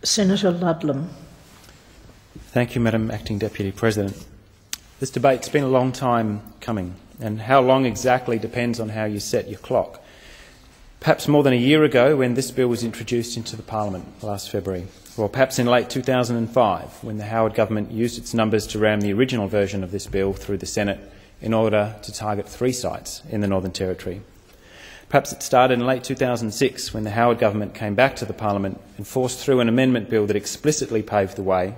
Senator Ludlam. Thank you, Madam Acting Deputy President. This debate's been a long time coming, and how long exactly depends on how you set your clock. Perhaps more than a year ago, when this bill was introduced into the Parliament last February, or perhaps in late 2005, when the Howard government used its numbers to ram the original version of this bill through the Senate in order to target 3 sites in the Northern Territory. Perhaps it started in late 2006, when the Howard government came back to the Parliament and forced through an amendment bill that explicitly paved the way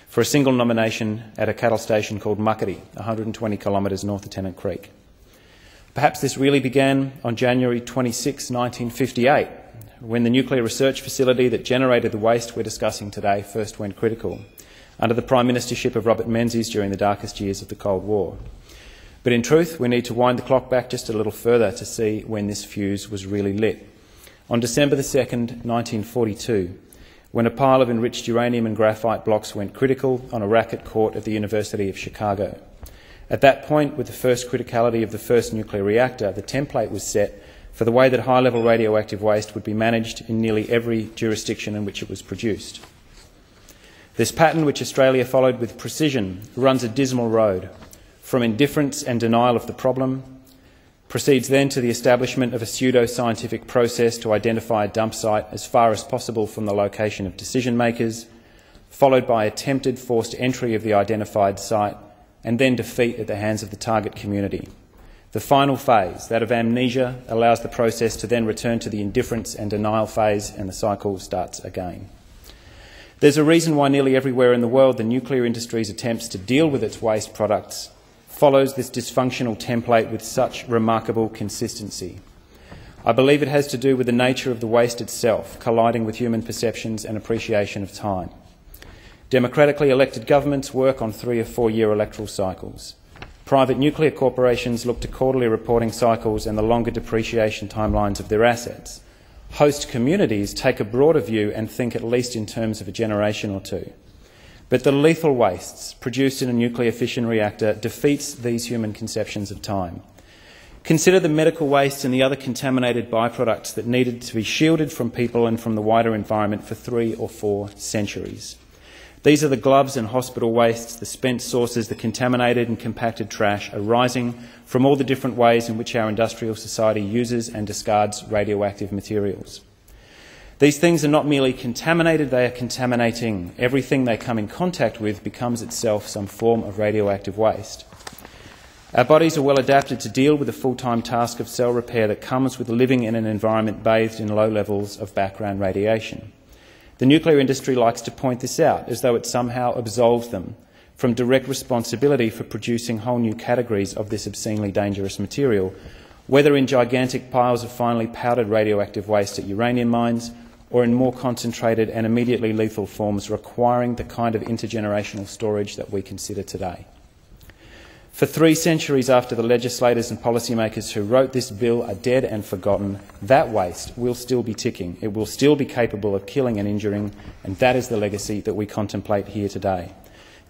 for a single nomination at a cattle station called Muckaty, 120 kilometres north of Tennant Creek. Perhaps this really began on January 26, 1958, when the nuclear research facility that generated the waste we're discussing today first went critical, under the Prime Ministership of Robert Menzies during the darkest years of the Cold War. But in truth, we need to wind the clock back just a little further to see when this fuse was really lit. On December 2nd, 1942, when a pile of enriched uranium and graphite blocks went critical on a racket court at the University of Chicago. At that point, with the first criticality of the first nuclear reactor, the template was set for the way that high-level radioactive waste would be managed in nearly every jurisdiction in which it was produced. This pattern, which Australia followed with precision, runs a dismal road from indifference and denial of the problem, proceeds then to the establishment of a pseudo-scientific process to identify a dump site as far as possible from the location of decision-makers, followed by attempted forced entry of the identified site, and then defeat at the hands of the target community. The final phase, that of amnesia, allows the process to then return to the indifference and denial phase, and the cycle starts again. There's a reason why nearly everywhere in the world the nuclear industry's attempts to deal with its waste products follows this dysfunctional template with such remarkable consistency. I believe it has to do with the nature of the waste itself, colliding with human perceptions and appreciation of time. Democratically elected governments work on 3 or 4 year electoral cycles. Private nuclear corporations look to quarterly reporting cycles and the longer depreciation timelines of their assets. Host communities take a broader view and think at least in terms of a generation or two. But the lethal wastes produced in a nuclear fission reactor defeats these human conceptions of time. Consider the medical waste and the other contaminated byproducts that needed to be shielded from people and from the wider environment for 3 or 4 centuries. These are the gloves and hospital wastes, the spent sources, the contaminated and compacted trash arising from all the different ways in which our industrial society uses and discards radioactive materials. These things are not merely contaminated, they are contaminating. Everything they come in contact with becomes itself some form of radioactive waste. Our bodies are well adapted to deal with the full-time task of cell repair that comes with living in an environment bathed in low levels of background radiation. The nuclear industry likes to point this out, as though it somehow absolves them from direct responsibility for producing whole new categories of this obscenely dangerous material, whether in gigantic piles of finely powdered radioactive waste at uranium mines, or in more concentrated and immediately lethal forms requiring the kind of intergenerational storage that we consider today. For 3 centuries after the legislators and policymakers who wrote this bill are dead and forgotten, that waste will still be ticking. It will still be capable of killing and injuring, and that is the legacy that we contemplate here today.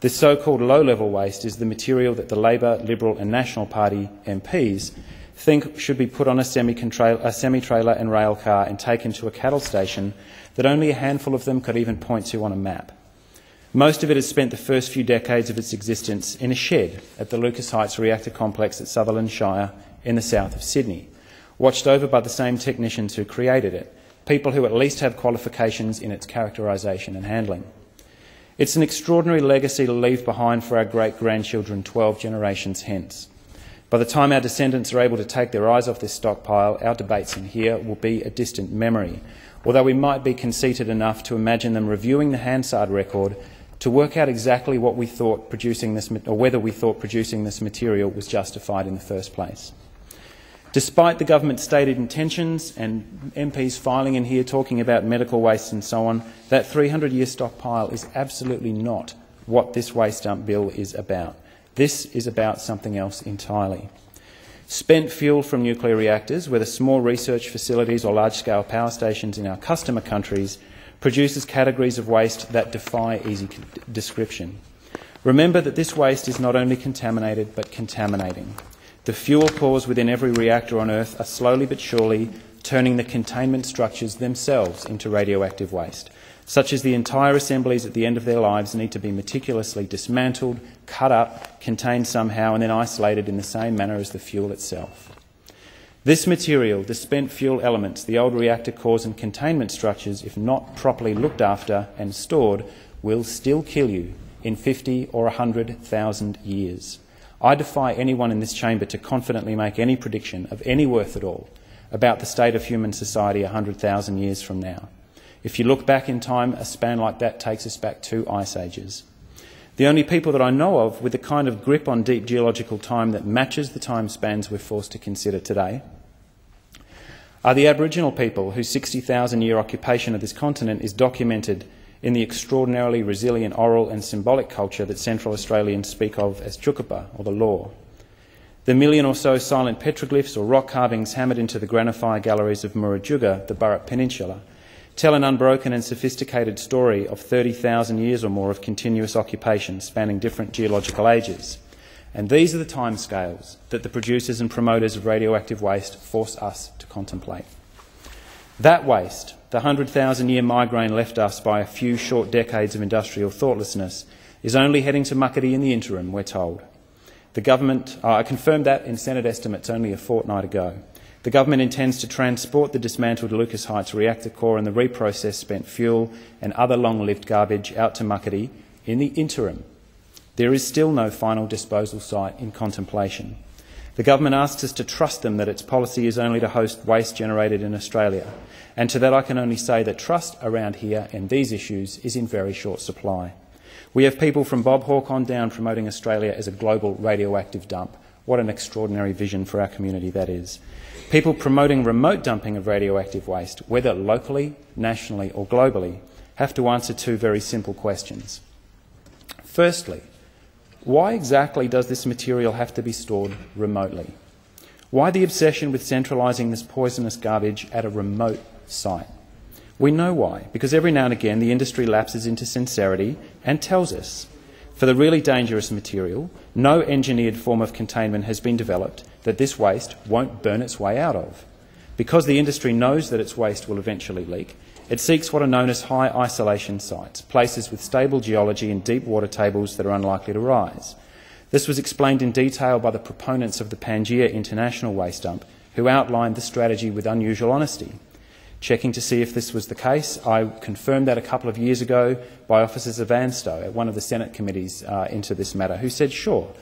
This so-called low-level waste is the material that the Labor, Liberal and National Party MPs think should be put on a semi-trailer and rail car and taken to a cattle station that only a handful of them could even point to on a map. Most of it has spent the first few decades of its existence in a shed at the Lucas Heights reactor complex at Sutherland Shire in the south of Sydney, watched over by the same technicians who created it, people who at least have qualifications in its characterisation and handling. It's an extraordinary legacy to leave behind for our great-grandchildren 12 generations hence. By the time our descendants are able to take their eyes off this stockpile, our debates in here will be a distant memory, although we might be conceited enough to imagine them reviewing the Hansard record to work out exactly what we thought producing this, or whether we thought producing this material was justified in the first place. Despite the government's stated intentions and MPs filing in here talking about medical waste and so on, that 300-year stockpile is absolutely not what this waste dump bill is about. This is about something else entirely. Spent fuel from nuclear reactors, whether small research facilities or large-scale power stations in our customer countries, produces categories of waste that defy easy description. Remember that this waste is not only contaminated but contaminating. The fuel cores within every reactor on Earth are slowly but surely turning the containment structures themselves into radioactive waste. such as the entire assemblies at the end of their lives need to be meticulously dismantled, cut up, contained somehow, and then isolated in the same manner as the fuel itself. This material, the spent fuel elements, the old reactor cores and containment structures, if not properly looked after and stored, will still kill you in 50 or 100,000 years. I defy anyone in this chamber to confidently make any prediction of any worth at all about the state of human society 100,000 years from now. If you look back in time, a span like that takes us back 2 ice ages. The only people that I know of with the kind of grip on deep geological time that matches the time spans we're forced to consider today are the Aboriginal people whose 60,000-year occupation of this continent is documented in the extraordinarily resilient oral and symbolic culture that Central Australians speak of as Chukupa, or the law. The million or so silent petroglyphs or rock carvings hammered into the granophyre galleries of Murujuga, the Burrup Peninsula, tell an unbroken and sophisticated story of 30,000 years or more of continuous occupation spanning different geological ages. And these are the timescales that the producers and promoters of radioactive waste force us to contemplate. That waste, the 100,000-year migraine left us by a few short decades of industrial thoughtlessness, is only heading to Muckaty in the interim, we're told. The government, I confirmed that in Senate estimates only a fortnight ago. The government intends to transport the dismantled Lucas Heights reactor core and the reprocessed spent fuel and other long-lived garbage out to Muckaty in the interim. There is still no final disposal site in contemplation. The government asks us to trust them that its policy is only to host waste generated in Australia, and to that I can only say that trust around here and these issues is in very short supply. We have people from Bob Hawke on down promoting Australia as a global radioactive dump. What an extraordinary vision for our community that is. People promoting remote dumping of radioactive waste, whether locally, nationally or globally, have to answer 2 very simple questions. Firstly, why exactly does this material have to be stored remotely? Why the obsession with centralising this poisonous garbage at a remote site? We know why, because every now and again the industry lapses into sincerity and tells us. For the really dangerous material, no engineered form of containment has been developed that this waste won't burn its way out of. Because the industry knows that its waste will eventually leak, it seeks what are known as high isolation sites, places with stable geology and deep water tables that are unlikely to rise. This was explained in detail by the proponents of the Pangaea International Waste Dump, who outlined the strategy with unusual honesty. Checking to see if this was the case, I confirmed that a couple of years ago by officers of ANSTO at one of the Senate committees into this matter, who said, sure,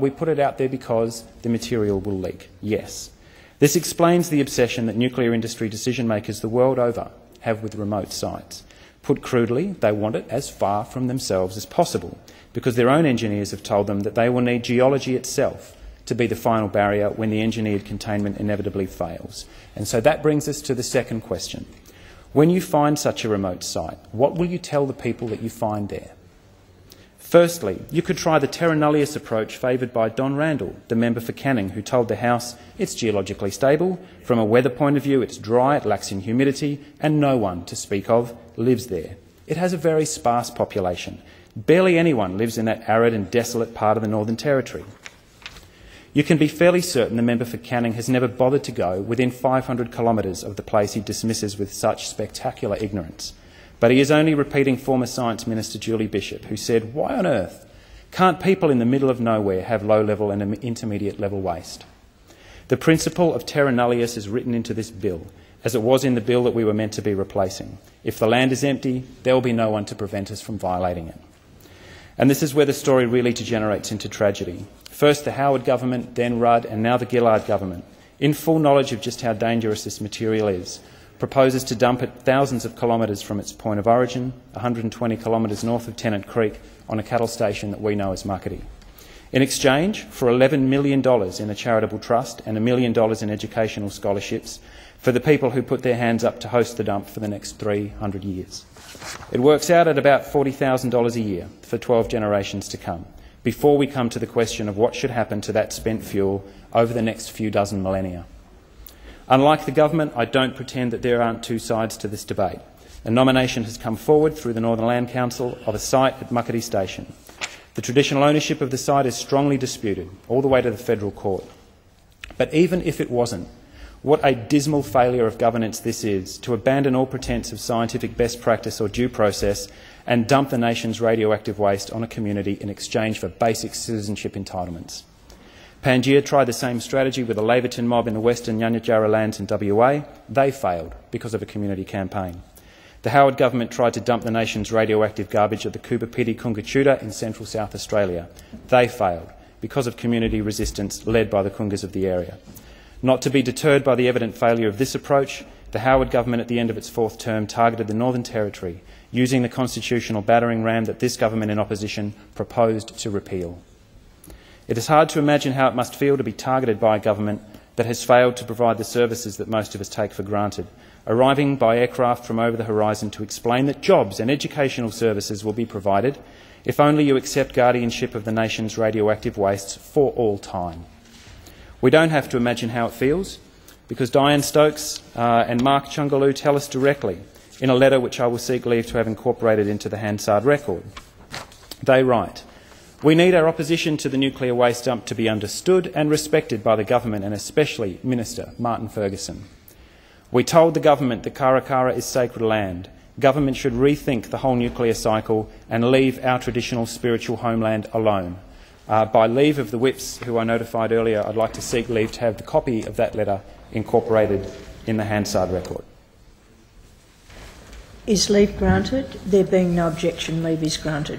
we put it out there because the material will leak. Yes. This explains the obsession that nuclear industry decision makers the world over have with remote sites. Put crudely, they want it as far from themselves as possible because their own engineers have told them that they will need geology itself to be the final barrier when the engineered containment inevitably fails. And so that brings us to the second question. When you find such a remote site, what will you tell the people that you find there? Firstly, you could try the terra nullius approach favoured by Don Randall, the member for Canning, who told the House it's geologically stable, from a weather point of view it's dry, it lacks in humidity, and no one, to speak of, lives there. It has a very sparse population. Barely anyone lives in that arid and desolate part of the Northern Territory. You can be fairly certain the member for Canning has never bothered to go within 500 kilometres of the place he dismisses with such spectacular ignorance. But he is only repeating former Science Minister Julie Bishop, who said, why on earth can't people in the middle of nowhere have low-level and intermediate level waste? The principle of terra nullius is written into this bill, as it was in the bill that we were meant to be replacing. If the land is empty, there will be no one to prevent us from violating it. And this is where the story really degenerates into tragedy. First the Howard government, then Rudd, and now the Gillard government, in full knowledge of just how dangerous this material is, proposes to dump it thousands of kilometres from its point of origin, 120 kilometres north of Tennant Creek, on a cattle station that we know as Muckaty. In exchange for $11 million in a charitable trust and $1 million in educational scholarships for the people who put their hands up to host the dump for the next 300 years. It works out at about $40,000 a year for 12 generations to come, before we come to the question of what should happen to that spent fuel over the next few dozen millennia. Unlike the government, I don't pretend that there aren't 2 sides to this debate. A nomination has come forward through the Northern Land Council of a site at Muckaty Station. The traditional ownership of the site is strongly disputed, all the way to the federal court. But even if it wasn't, What a dismal failure of governance this is, to abandon all pretence of scientific best practice or due process and dump the nation's radioactive waste on a community in exchange for basic citizenship entitlements. Pangaea tried the same strategy with the Laverton mob in the western Nyanyatjara lands in WA. They failed because of a community campaign. The Howard government tried to dump the nation's radioactive garbage at the Kubapiti Kungachuda in central South Australia. They failed because of community resistance led by the Kungas of the area. Not to be deterred by the evident failure of this approach, the Howard government at the end of its fourth term targeted the Northern Territory, using the constitutional battering ram that this government in opposition proposed to repeal. It is hard to imagine how it must feel to be targeted by a government that has failed to provide the services that most of us take for granted, arriving by aircraft from over the horizon to explain that jobs and educational services will be provided if only you accept guardianship of the nation's radioactive wastes for all time. We don't have to imagine how it feels, because Diane Stokes and Mark Chungaloo tell us directly in a letter which I will seek leave to have incorporated into the Hansard record. They write, "We need our opposition to the nuclear waste dump to be understood and respected by the government and especially Minister Martin Ferguson. We told the government that Karakara is sacred land. Government should rethink the whole nuclear cycle and leave our traditional spiritual homeland alone." By leave of the whips who I notified earlier, I'd like to seek leave to have the copy of that letter incorporated in the Hansard record. Is leave granted? There being no objection, leave is granted.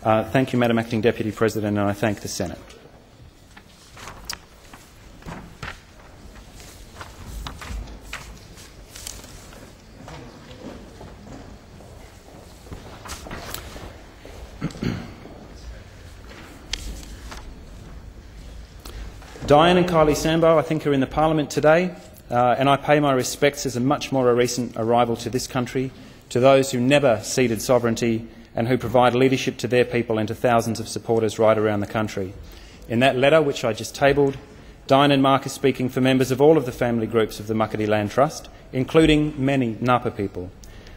Thank you, Madam Acting Deputy President, and I thank the Senate. Diane and Kylie Sambo, I think, are in the Parliament today, and I pay my respects as a much more recent arrival to this country, to those who never ceded sovereignty and who provide leadership to their people and to thousands of supporters right around the country. In that letter, which I just tabled, Diane and Mark are speaking for members of all of the family groups of the Muckaty Land Trust, including many Napa people.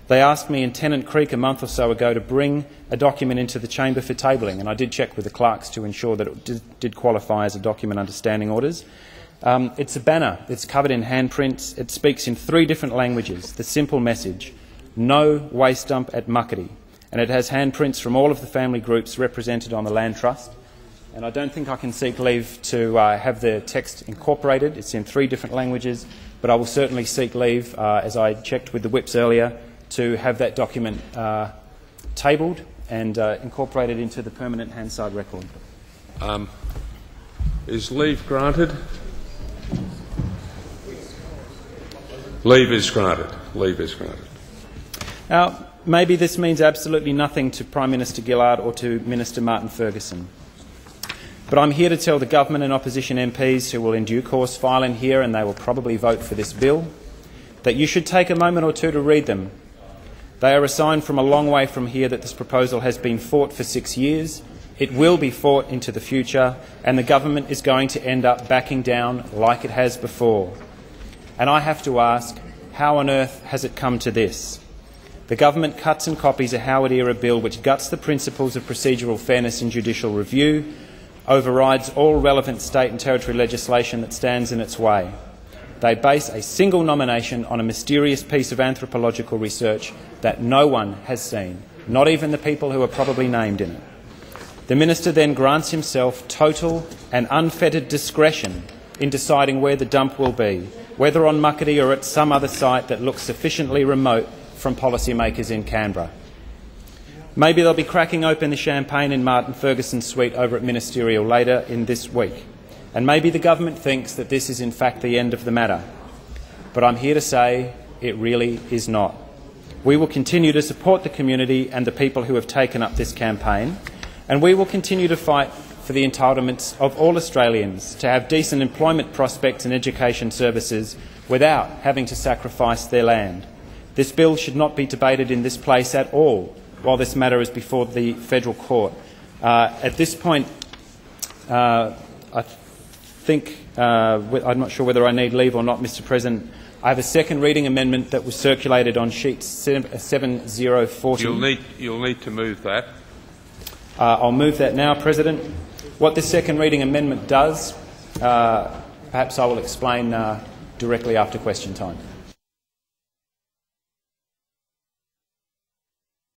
They asked me in Tennant Creek a month or so ago to bring a document into the chamber for tabling, and I did check with the clerks to ensure that it did qualify as a document under standing orders. It's a banner. It's covered in handprints. It speaks in 3 different languages. The simple message, no waste dump at Muckaty. And it has handprints from all of the family groups represented on the Land Trust. And I don't think I can seek leave to have the text incorporated. It's in 3 different languages, but I will certainly seek leave, as I checked with the whips earlier, to have that document tabled and incorporated into the permanent Hansard record. Is leave granted? Leave is granted. Leave is granted. Now, maybe this means absolutely nothing to Prime Minister Gillard or to Minister Martin Ferguson. But I'm here to tell the government and opposition MPs who will in due course file in here, and they will probably vote for this bill, that you should take a moment or two to read them. They are a sign from a long way from here that this proposal has been fought for 6 years. It will be fought into the future, and the government is going to end up backing down like it has before. And I have to ask, how on earth has it come to this? The government cuts and copies a Howard-era bill which guts the principles of procedural fairness and judicial review, overrides all relevant state and territory legislation that stands in its way. They base a single nomination on a mysterious piece of anthropological research that no one has seen, not even the people who are probably named in it. The minister then grants himself total and unfettered discretion in deciding where the dump will be, whether on Muckaty or at some other site that looks sufficiently remote from policymakers in Canberra. Maybe they'll be cracking open the champagne in Martin Ferguson's suite over at Ministerial later in this week. And maybe the government thinks that this is in fact the end of the matter. But I'm here to say it really is not. We will continue to support the community and the people who have taken up this campaign, and we will continue to fight for the entitlements of all Australians to have decent employment prospects and education services without having to sacrifice their land. This bill should not be debated in this place at all while this matter is before the federal court. At this point, I think, I'm not sure whether I need leave or not, Mr President. I have a second reading amendment that was circulated on sheet 7040. You'll need to move that. I'll move that now, President. What this second reading amendment does, perhaps I will explain directly after question time.